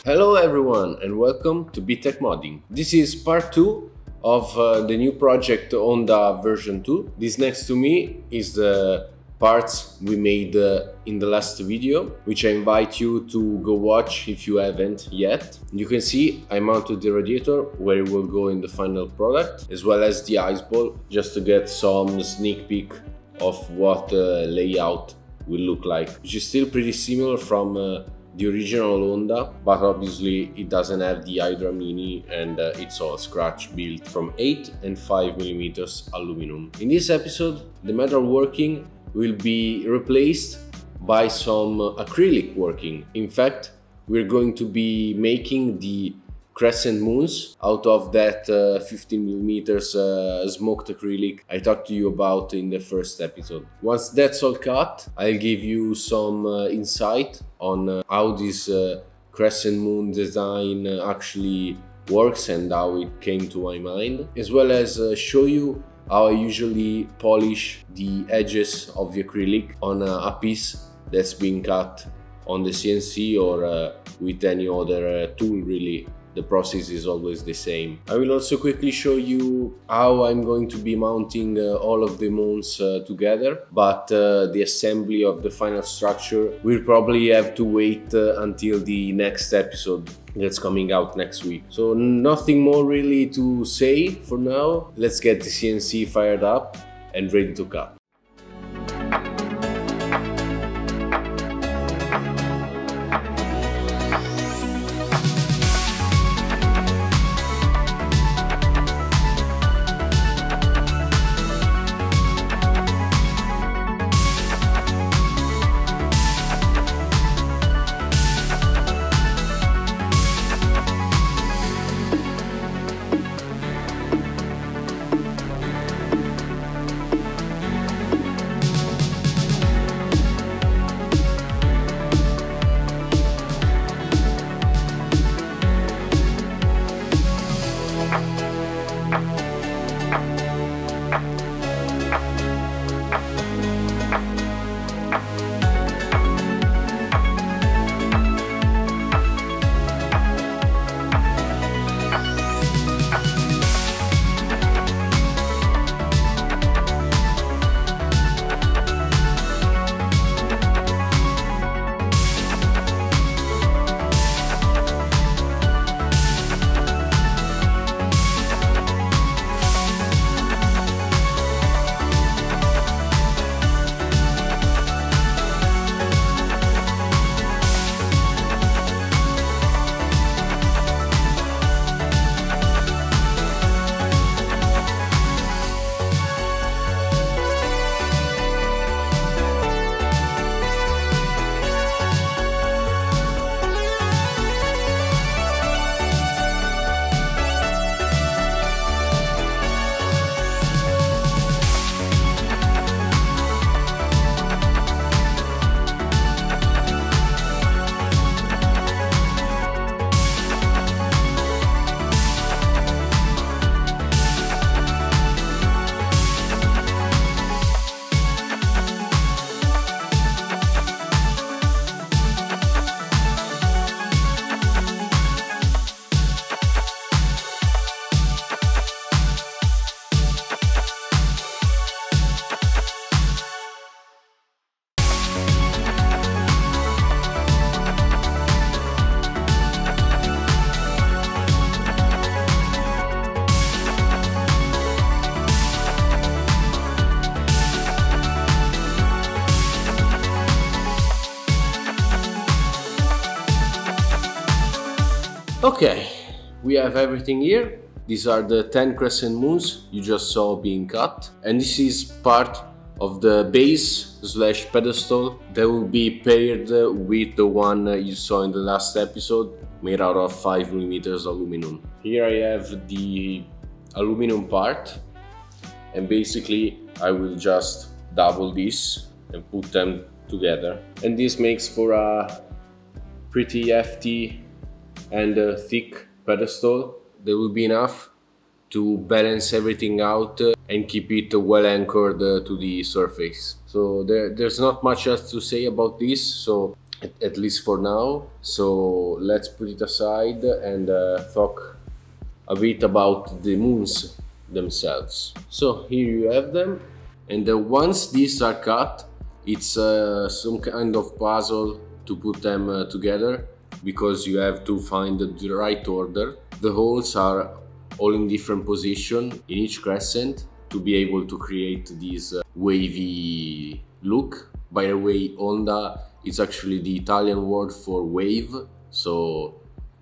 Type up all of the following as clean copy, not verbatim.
Hello everyone and welcome to BTech Modding. This is part 2 of the new project ONDA version 2. This next to me is the parts we made in the last video, which I invite you to go watch if you haven't yet. You can see I mounted the radiator where it will go in the final product, as well as the ice ball, just to get some sneak peek of what the layout will look like, which is still pretty similar from the original ONDA, but obviously it doesn't have the Hydra Mini and it's all scratch built from 8 and 5mm aluminum. In this episode, the metal working will be replaced by some acrylic working. In fact, we're going to be making the Crescent moons out of that 15mm smoked acrylic I talked to you about in the first episode. Once that's all cut, I'll give you some insight on how this Crescent moon design actually works and how it came to my mind, as well as show you how I usually polish the edges of the acrylic on a piece that's been cut on the CNC or with any other tool really. The process is always the same. I will also quickly show you how I'm going to be mounting all of the mounts together, but the assembly of the final structure will probably have to wait until the next episode that's coming out next week. So nothing more really to say for now. Let's get the CNC fired up and ready to cut. Okay, we have everything here. These are the 10 Crescent moons you just saw being cut, and this is part of the base slash pedestal that will be paired with the one you saw in the last episode, made out of 5mm aluminum. Here I have the aluminum part, and basically I will just double this and put them together, and this makes for a pretty hefty and thick pedestal. There will be enough to balance everything out and keep it well anchored to the surface. So there's not much else to say about this, so at least for now. So let's put it aside and talk a bit about the moons themselves. So here you have them, and once these are cut, it's some kind of puzzle to put them together, because you have to find the right order. The holes are all in different position in each crescent to be able to create this wavy look. By the way, Onda is actually the Italian word for wave, so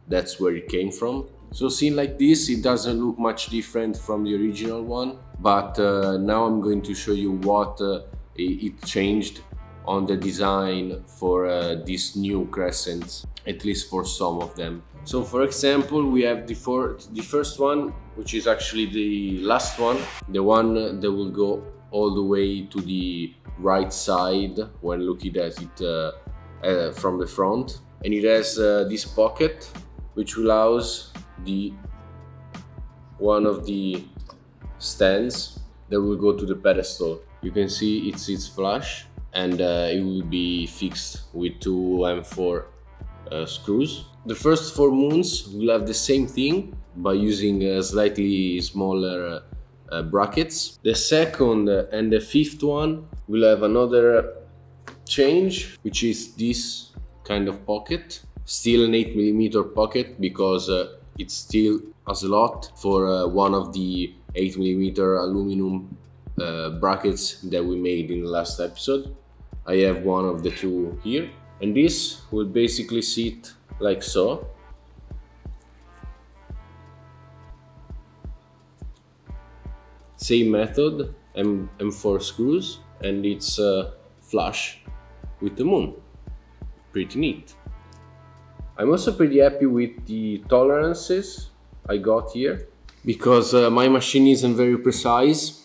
that's where it came from. So seen like this, it doesn't look much different from the original one, but now I'm going to show you what it changed on the design for these new crescents, at least for some of them. So for example, we have the first one, which is actually the last one, the one that will go all the way to the right side when looking at it from the front. And it has this pocket, which allows one of the stands that will go to the pedestal. You can see it sits flush, and it will be fixed with 2 M4 screws. The first 4 moons will have the same thing by using slightly smaller brackets. The second and the 5th one will have another change, which is this kind of pocket. Still an 8mm pocket, because it's still a slot for one of the 8mm aluminum brackets that we made in the last episode. I have one of the 2 here, and this will basically sit like so. Same method, M4 screws, and it's flush with the moon. Pretty neat. I'm also pretty happy with the tolerances I got here, because my machine isn't very precise.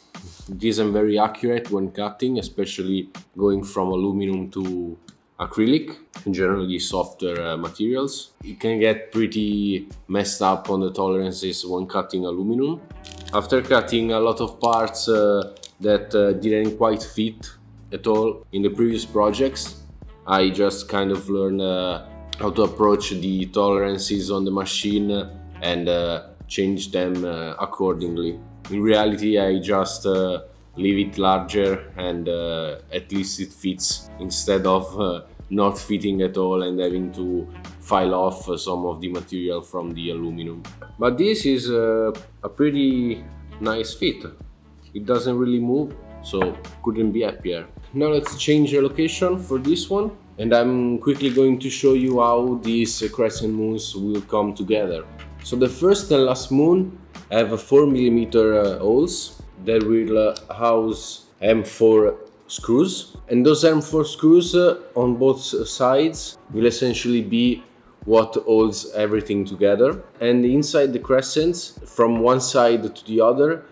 It isn't very accurate when cutting, especially going from aluminum to acrylic and generally softer materials. It can get pretty messed up on the tolerances when cutting aluminum. After cutting a lot of parts that didn't quite fit at all in the previous projects, I just kind of learned how to approach the tolerances on the machine and change them accordingly. In reality, I just leave it larger, and at least it fits, instead of not fitting at all and having to file off some of the material from the aluminum. But this is a pretty nice fit. It doesn't really move, so couldn't be happier. Now let's change the location for this one, and I'm quickly going to show you how these crescent moons will come together. So the first and last moon have 4mm holes that will house M4 screws, and those M4 screws on both sides will essentially be what holds everything together. And inside the crescents, from one side to the other,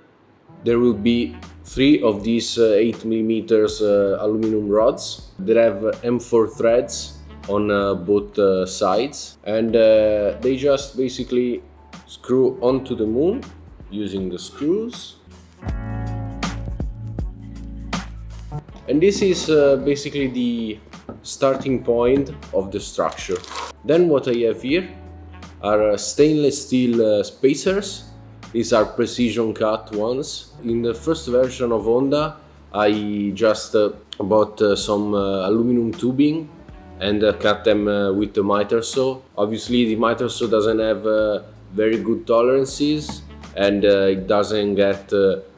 there will be 3 of these 8mm aluminum rods that have M4 threads on both sides, and they just basically screw onto the moon using the screws. And this is basically the starting point of the structure. Then what I have here are stainless steel spacers. These are precision cut ones. In the first version of ONDA, I just bought some aluminum tubing and cut them with the miter saw. Obviously the miter saw doesn't have very good tolerances, and it doesn't get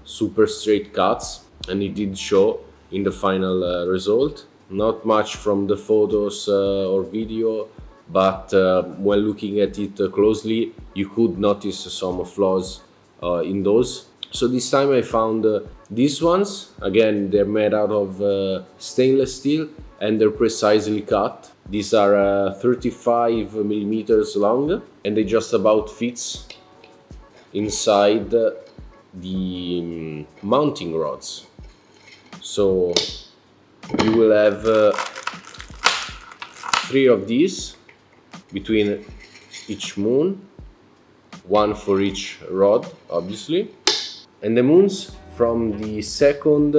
super straight cuts, and it did show in the final result. Not much from the photos or video, but when looking at it closely, you could notice some flaws in those. So this time I found these ones. Again, they're made out of stainless steel, and they're precisely cut. These are 35mm long, and they just about fits inside the mounting rods. So you will have 3 of these between each moon, 1 for each rod, obviously. And the moons from the 2nd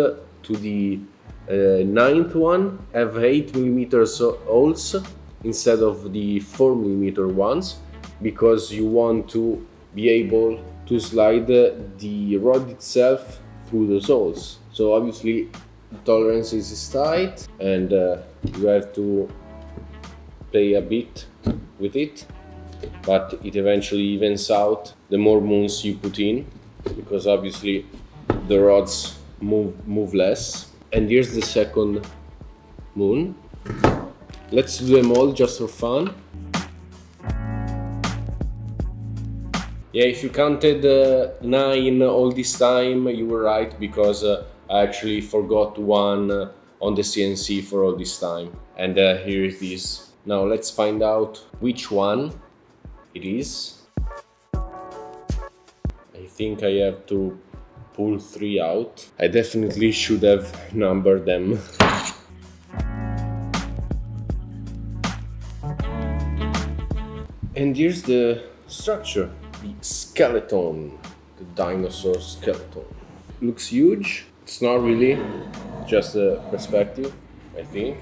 to the 9th one have 8mm holes instead of the 4mm ones, because you want to be able to slide the rod itself through the soles. So obviously the tolerance is tight, and you have to play a bit with it, but it eventually evens out the more moons you put in, because obviously the rods move less. And here's the second moon. Let's do them all just for fun. Yeah, if you counted 9 all this time, you were right, because I actually forgot one on the CNC for all this time. And here it is. Now let's find out which one it is. I think I have to pull 3 out. I definitely should have numbered them. And here's the structure. The skeleton, the dinosaur skeleton. Looks huge. It's not really, just a perspective, I think.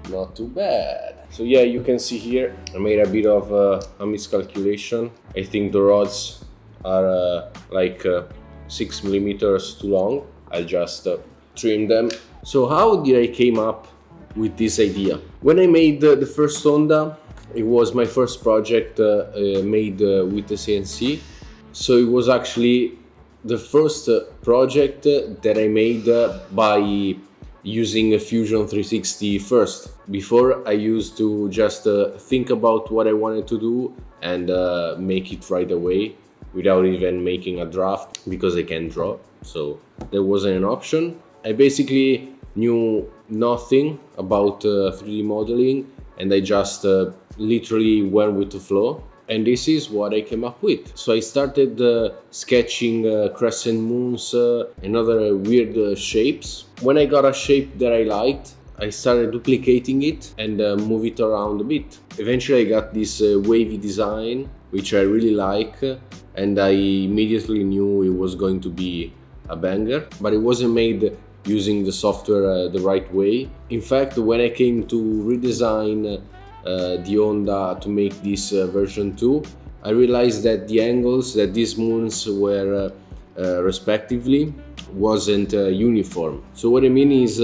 Not too bad. So yeah, you can see here I made a bit of a miscalculation. I think the rods are like 6mm too long. I'll just trim them. So how did I came up with this idea? When I made the first ONDA, it was my first project made with the CNC. So it was actually the first project that I made by using a Fusion 360 first. Before, I used to just think about what I wanted to do and make it right away without even making a draft, because I can't draw, so there wasn't an option. I basically knew nothing about 3D modeling, and I just literally went with the flow, and this is what I came up with. So I started sketching crescent moons and other weird shapes. When I got a shape that I liked, I started duplicating it and move it around a bit. Eventually I got this wavy design, which I really like, and I immediately knew it was going to be a banger, but it wasn't made using the software the right way. In fact, when I came to redesign the ONDA to make this version 2, I realized that the angles that these moons were respectively wasn't uniform. So what I mean is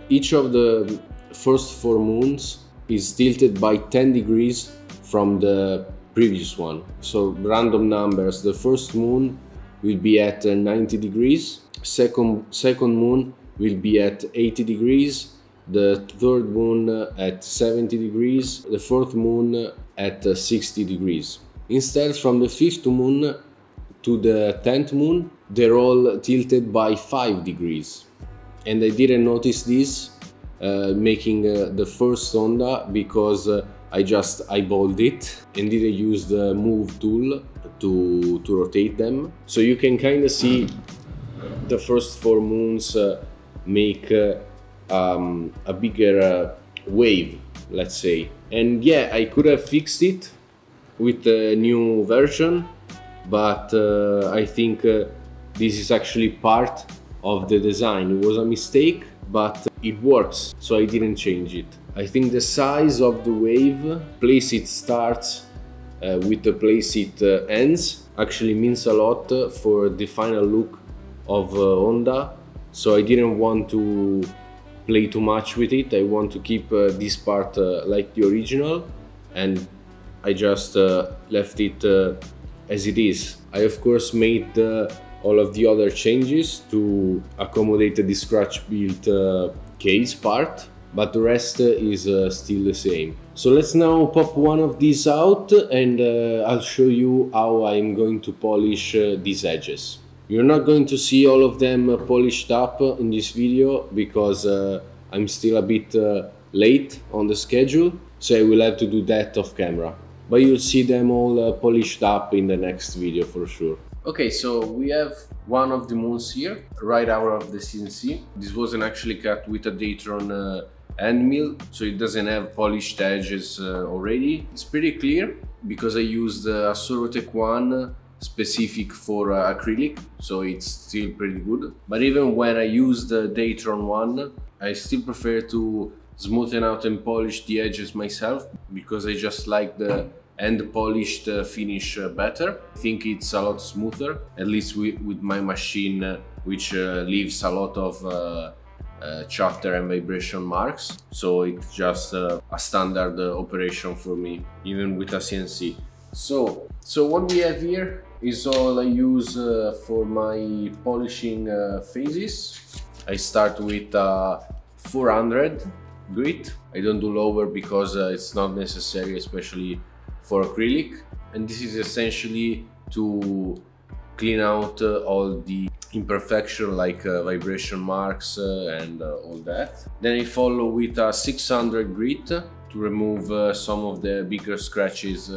each of the first 4 moons is tilted by 10 degrees from the previous one. So random numbers, the first moon will be at 90 degrees, second moon will be at 80 degrees, the third moon at 70 degrees, the fourth moon at 60 degrees. Instead, from the 5th moon to the 10th moon, they're all tilted by 5 degrees. And I didn't notice this making the first ONDA, because I just eyeballed it and didn't use the move tool to rotate them. So you can kind of see the first 4 moons make a bigger wave, let's say. And yeah, I could have fixed it with the new version, but I think this is actually part of the design. It was a mistake, but it works, so I didn't change it. I think the size of the wave, place it starts with the place it ends, actually means a lot for the final look of ONDA. So I didn't want to play too much with it. I want to keep this part like the original, and I just left it as it is. I of course made all of the other changes to accommodate the scratch built case part, but the rest is still the same. So let's now pop one of these out, and I'll show you how I'm going to polish these edges. You're not going to see all of them polished up in this video, because I'm still a bit late on the schedule, so I will have to do that off camera. But you'll see them all polished up in the next video for sure. Okay, so we have one of the moons here, right out of the CNC. This wasn't actually cut with a Datron hand mill, so it doesn't have polished edges already. It's pretty clear because I used a Sorotech one specific for acrylic, so it's still pretty good. But even when I used the Datron one, I still prefer to smoothen out and polish the edges myself because I just like the end polished finish better. I think it's a lot smoother, at least with my machine, which leaves a lot of chatter and vibration marks. So it's just a standard operation for me, even with a CNC. So what we have here is all I use for my polishing phases. I start with 400 grit. I don't do lower because it's not necessary, especially for acrylic. And this is essentially to clean out all the imperfection like vibration marks and all that. Then I follow with 600 grit to remove some of the bigger scratches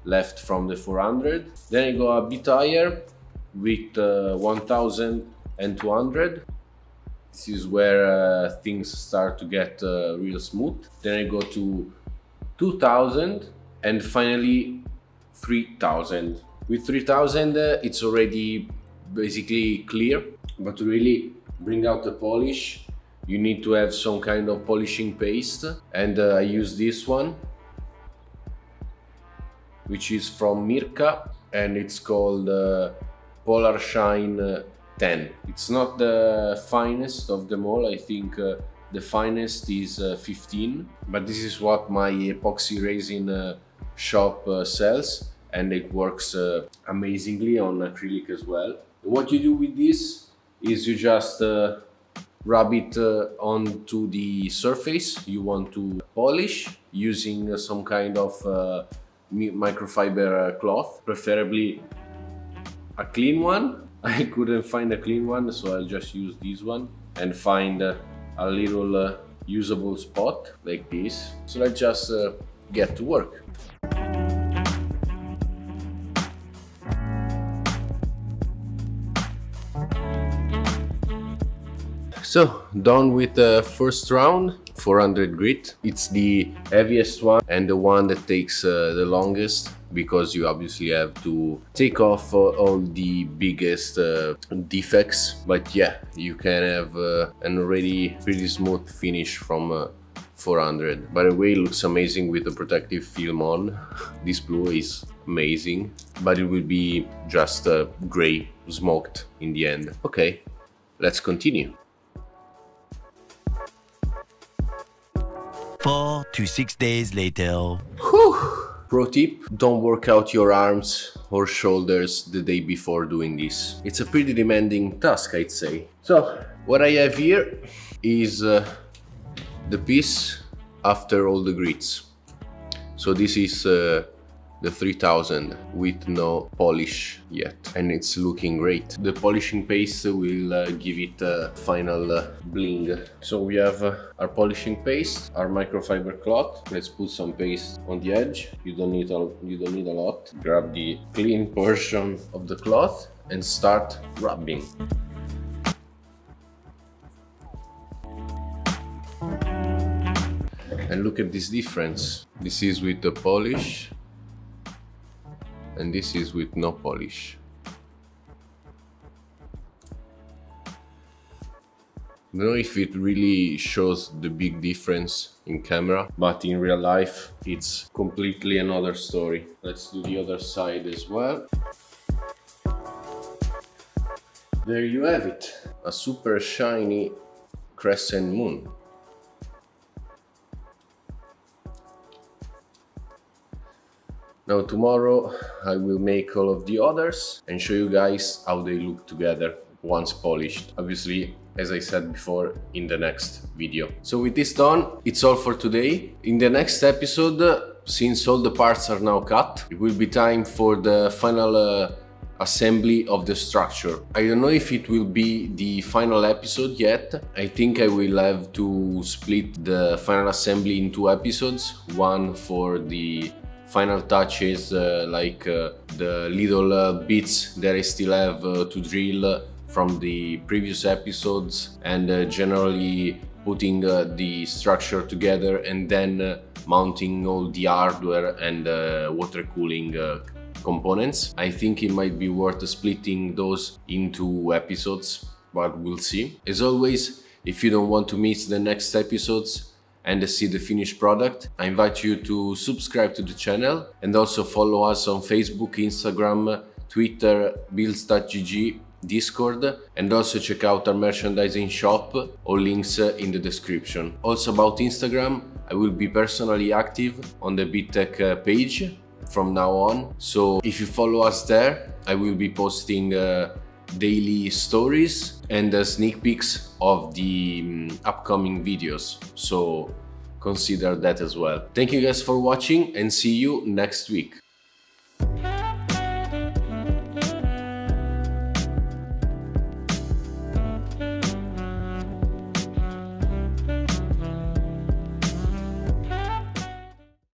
left from the 400. Then I go a bit higher with 1200. This is where things start to get real smooth. Then I go to 2000 and finally 3000. With 3000 it's already basically clear, but to really bring out the polish you need to have some kind of polishing paste, and I use this one, which is from Mirka, and it's called Polar Shine 10. It's not the finest of them all. I think the finest is 15, but this is what my epoxy resin shop sells, and it works amazingly on acrylic as well. What you do with this is you just rub it onto the surface you want to polish using some kind of microfiber cloth, preferably a clean one. I couldn't find a clean one, so I'll just use this one and find a little usable spot like this. So let's just get to work. So, done with the first round, 400 grit. It's the heaviest one and the one that takes the longest, because you obviously have to take off all the biggest defects. But yeah, you can have an already pretty smooth finish from 400. By the way, it looks amazing with the protective film on. This blue is amazing, but it will be just gray smoked in the end. Okay, let's continue. 4 to 6 days later. Whew. Pro tip, don't work out your arms or shoulders the day before doing this. It's a pretty demanding task, I'd say. So, what I have here is the piece after all the grits. So this is the 3000 with no polish yet, and it's looking great. The polishing paste will give it a final bling. So we have our polishing paste, our microfiber cloth. Let's put some paste on the edge. You don't need a lot. Grab the clean portion of the cloth and start rubbing. And look at this difference. This is with the polish, and this is with no polish. I don't know if it really shows the big difference in camera, but in real life it's completely another story. Let's do the other side as well. There you have it, a super shiny crescent moon. Now tomorrow I will make all of the others and show you guys how they look together once polished. Obviously, as I said before, in the next video. So with this done, it's all for today. In the next episode, since all the parts are now cut, it will be time for the final assembly of the structure. I don't know if it will be the final episode yet. I think I will have to split the final assembly in 2 episodes. One for the final touches, like the little bits that I still have to drill from the previous episodes, and generally putting the structure together, and then mounting all the hardware and water cooling components. I think it might be worth splitting those into episodes, but we'll see. As always, if you don't want to miss the next episodes and see the finished product, I invite you to subscribe to the channel and also follow us on Facebook, Instagram, Twitter, builds.gg, Discord, and also check out our merchandising shop, all links in the description. Also about Instagram, I will be personally active on the BitTech page from now on, so if you follow us there, I will be posting daily stories and sneak peeks of the upcoming videos, so consider that as well. Thank you guys for watching and see you next week.